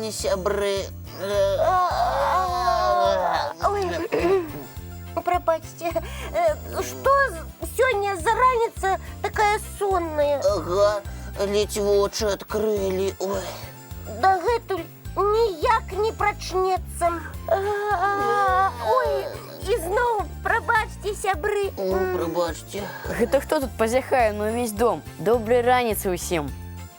пані сябры. Ой, пробачьте, что сегодня за раница такая сонная? Ага, ледь вочы адкрылі. Ой. Дагэтуль ніяк не прачнецца. Ой, і зноў прабачце, сябры. Прабачце. Гэта хто тут пазяхае на ўвесь дом? Добрай раніцы ўсім.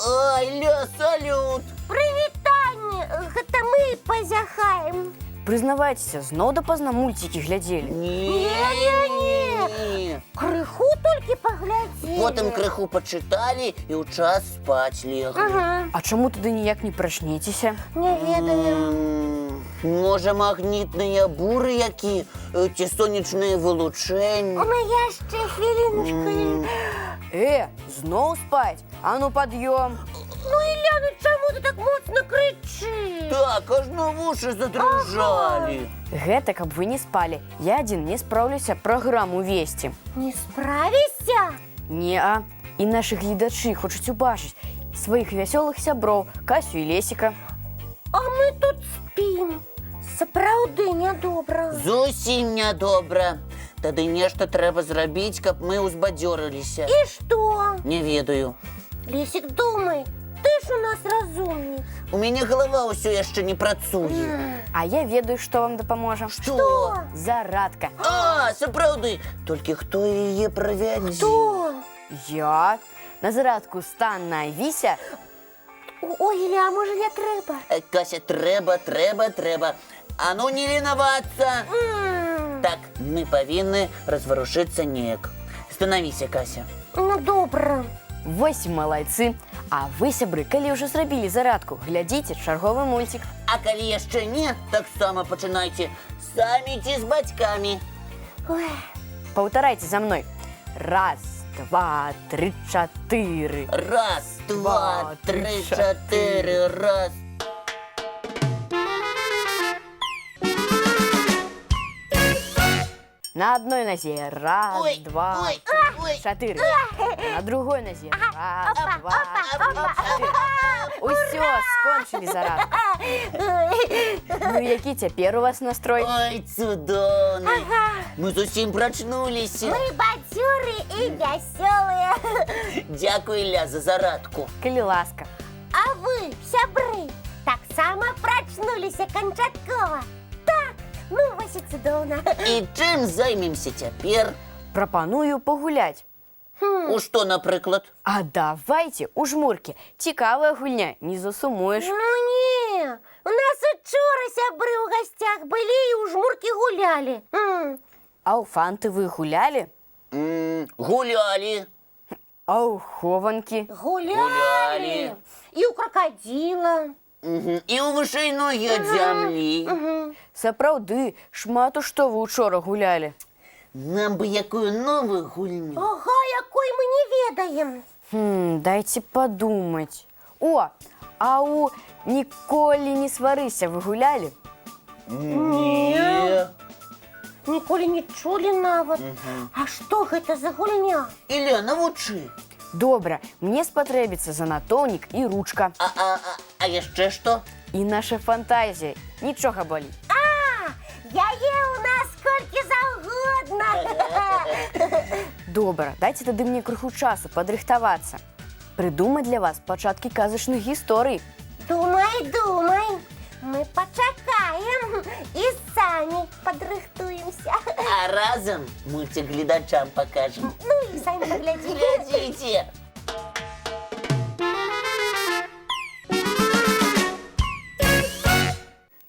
Ай, ля, салют! Прывітанне, гэта мы пазяхаем. Прызнавайцеся, зноў дапазна мульцікі глядзелі. Не. Крыху толькі паглядзелі. Потым крыху пачыталі і ў час спаць леглі. А чаму тады ніяк не прачнецеся? Не ведаю. Можа, магнітныя буры які, ці сонечныя вылучэнні. Мы яшчэ хвіліночку. Зноў спаць? А ну пад'ём. Ну, Ілля, ну чаму ты так моцна крычыш? Так, аж на вушы задрыжалі. Гэта каб вы не спалі. Я адзін не спраўлюся праграму весці. Не справішся? Не-а. І нашы гледачы хочуць убачыць сваіх вясёлых сяброў Касю і Лесіка. А мы тут спім. Сапраўды нядобра. Зусім нядобра. Тады нешта трэба зрабіць, каб мы ўзбадзёрыліся. І што? Не ведаю. Лесік, думай, ты ж у нас разумнік. У мяне галава ўсё яшчэ не працуе. А я ведаю, што вам дапаможа. Што? Зарадка. А, сапраўды. Толькі хто яе правядзе? Хто? Я. На зарадку стан на Віся. Ой, Ілля, можа, не трэба? Кася, трэба. А ну не вінавацца. Так, мы павінны разварушыцца неяк. Станавіся, Кася. Ну, добра. Вось малайцы. А вы, сябры, калі ўжо зрабілі зарадку, глядзіце чарговы мульцік. А калі яшчэ не, таксама пачынайце. Самі ці з бацькамі. Ой. Паўтарайце за мной. Раз, два, тры, чатыры. Раз, два, тры, чатыры, раз. На одной нозе. Раз, Ой, два, ой, ой. чатыры. На другой нозе. Раз, два, тры, чатыры. Усё, скончылі зарадку. Ну, які цяпер у вас настрой? Ой, цудоўны. Мы зусім прачнуліся. Мы бадзёры і вясёлыя. Дзякуй, Ля, за зарадку. Калі ласка. А вы, сябры, таксама прачнуліся канчаткова. Так, ну вось і цудоўна. І чым займемся цяпер? Прапаную пагуляць. У што, напрыклад? А давайте у жмуркі. Цікавая гульня, не засумуеш. Ну не, у нас учора сябры ў гасцях былі і ў жмуркі гулялі. А ў фанты вы гулялі? Гулялі. А ў хованкі? Гулялі. І ў кракадзіла. І ў вышэй ногі ад зямлі. Сапраўды, шмат у што вы учора гулялі. Нам бы якую новую гульню. Ага, якой мы не ведаем. Дайце падумаць. О, а ў «Ніколі не сварыся» вы гулялі? Не. Ніколі не чулі нават. А што гэта за гульня? Ілля, навучы. Добра, мне спатрэбіцца занатоўнік і ручка. А яшчэ што? І наша фантазія. Нічога болей. Яе ў нас колькі заўгодна. Добра, дайце тады мне крыху часу падрыхтавацца. Прыдумаць для вас пачаткі казачных гісторый. Думай. Мы пачакаем і самі падрыхтуемся. А разам мульцік гледачам пакажам. Ну і самі паглядзіце. Глядзіце.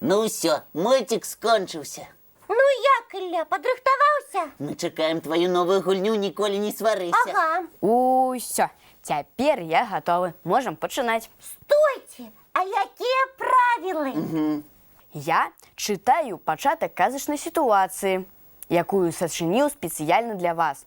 Ну ўсё, мульцік скончыўся. Ну як, Ілля, падрыхтаваўся? Мы чакаем твою новую гульню «Ніколі не сварыся». Ага. Усё, цяпер я гатовы. Можам пачынаць. Стойце, а якія правілы? Я чытаю пачатак казачнай сітуацыі, якую сачыніў спецыяльна для вас.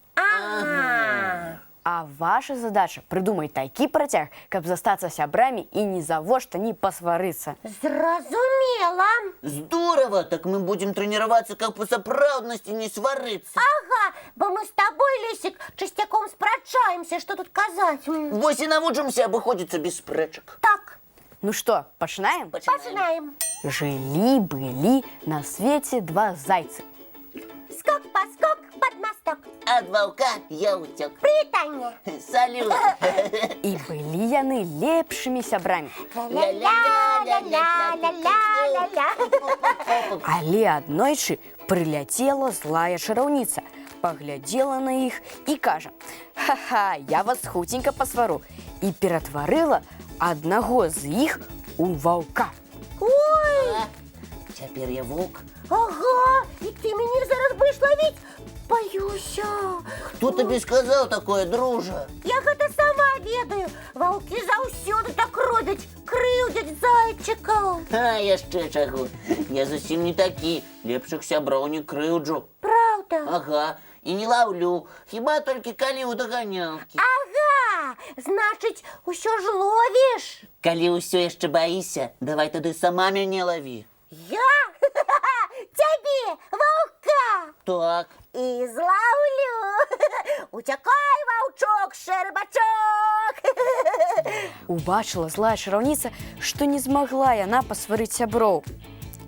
А ваша задача прыдумаць такі працяг, каб застацца сябрамі і ні завошта не пасварыцца. Зразумела. Здорово, так мы будем трэніравацца, каб па сапраўднасці не сварыцца. Ага, бо мы з табой, Лесік, часцяком спрачаемся, што тут казаць. Вось і навучымся абыходзіцца без спрэчак. Так. Ну что, починаем? Починаем. Жили-были на свете два зайцы. Скок-поскок под мосток. От волка я утек. Притання. Салют. И были яны лепшими сябрами. Ля-ля-ля-ля-ля-ля-ля-ля. Але аднойчы прыляцела злая чараўніца, паглядзела на іх і кажа: «Ха-ха, я вас хуценька пасвару», і ператварыла аднаго з іх у ваўка. Ой, Цяпер я вовк. ага, і ти мені зараз будеш ловить. Боюся. Хто тобі сказав такое, друже? Я гэта сама ведаю. Ваўкі заўсёды так робяць, крыўдзяць зайчыкаў. А яшчэ чаго? Я зусім не такі. Лепшых сяброў не крыўджу. Правда? Ага, і не лаўлю. Хіба толькі калі ў даганялкі. Ага, значыць, усё ж ловіш. Калі ўсё яшчэ баіся, давай тады сама мяне лаві. Я? Цябе, ваўка! Так. І зловлю. Уцякай, ваўчок-шэрбачок. Убачыла злая чараўніца, што не змагла яна пасварыць сяброў.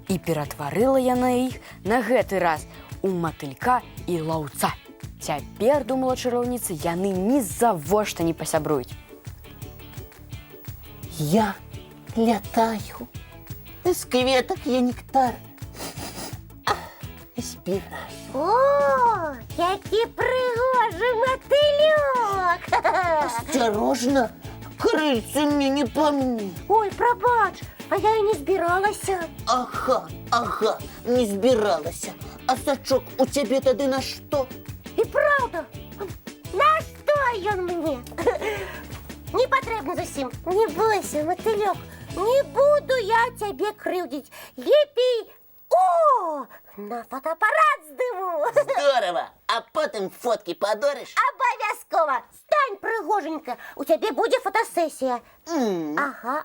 І ператварыла яна іх на гэты раз у матылька і лаўца. Цяпер, думала чараўніца, яны ні завошта не пасябруюць. Я лятаю. З кветак я нектар. Збіраю. О, які прыгожы матылёк. Осторожно, крыльцы мне не по мне. Ой, прабач, а я і не збіралася. Ага, не збіралася. А сачок у цябе тады на што? І правда, на што ён мне? Не патрэбна зусім. Не бойся, матылёк, не буду я цябе крыўдзіць. Лепей, на фотоапарат здыму. Здорово! А потым фоткі падорыш? Абавязкова. Стань прыгоженька, у цябе будзе фотосесія. Ага.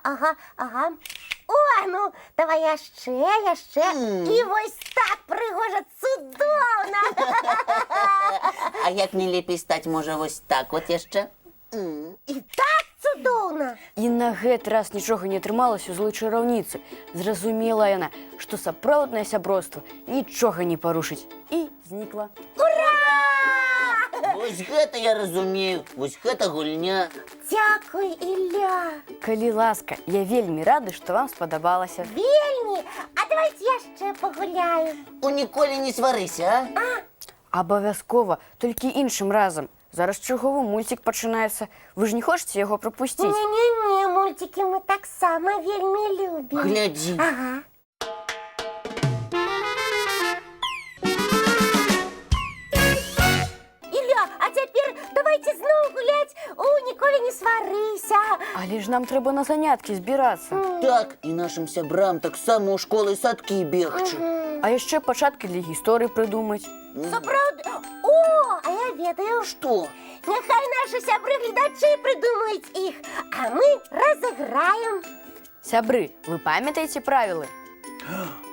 О, ну, давай яшчэ. І вось так прыгожа, цудоўна. А як мне лепей стаць, можа, вось так от яшчэ? І так цудоўна. І на гэты раз нічога не атрымалася ў злой чараўніцы. Зразумела яна, што сапраўднае сяброўства нічога не парушыць. І знікла. Вось гэта я разумею, вось гэта гульня. Дзякуй, Ілля. Калі ласка, я вельмі рады, што вам спадабалася. Вельмі. А давайте яшчэ пагуляем. Ніколі не сварыся, а? Абавязкова, толькі іншым разам. Зараз чарговы мульцік пачынаецца. Вы ж не хочаце яго прапусціць? Не, мультики мы таксама вельмі любім. Глядзі. Ага. Ілля, а цяпер давайте зноў гуляць у «Ніколі не сварыся». Але ж нам трэба на заняткі збірацца. Так, і нашым сябрам таксама ў школы і садкі бегчы. А яшчэ пачаткі для гісторыі прыдумаць. Сапраўды? О, а я ведаю. Што? Няхай нашы сябры-гледачы прыдумаюць іх, а мы разыграем. Сябры, вы памятаеце правілы?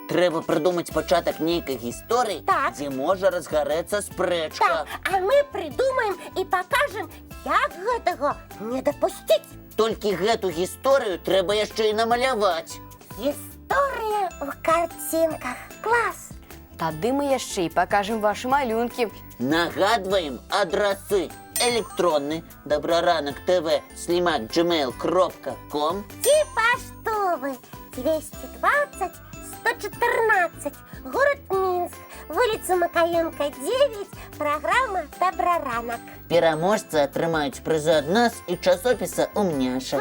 Трэба прыдумаць пачатак нейкай гісторыі, Так. дзе можа разгарэцца спрэчка. Так, а мы прыдумаем і пакажам, як гэтага не дапусціць. Толькі гэту гісторыю трэба яшчэ і намаляваць. Гісторыя ў карцінках. Клас! Тады мы яшчэ і пакажам вашы малюнкі. Нагадваем адрасы: электронны добраранок.tv@gmail.com, Ці паштовы 220 114, город Минск, вуліца Макаенка, 9, праграма «Добраранак». Пераможцы атрымаюць прызы ад нас і часопіса «Умняша».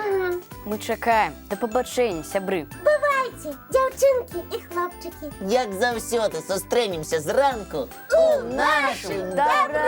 Мы чакаем. Да пабачэння, сябры. Бывайце, дзяўчынкі і хлопчыкі. Як заўсёды сустрэнемся зранку У нашым добраранку.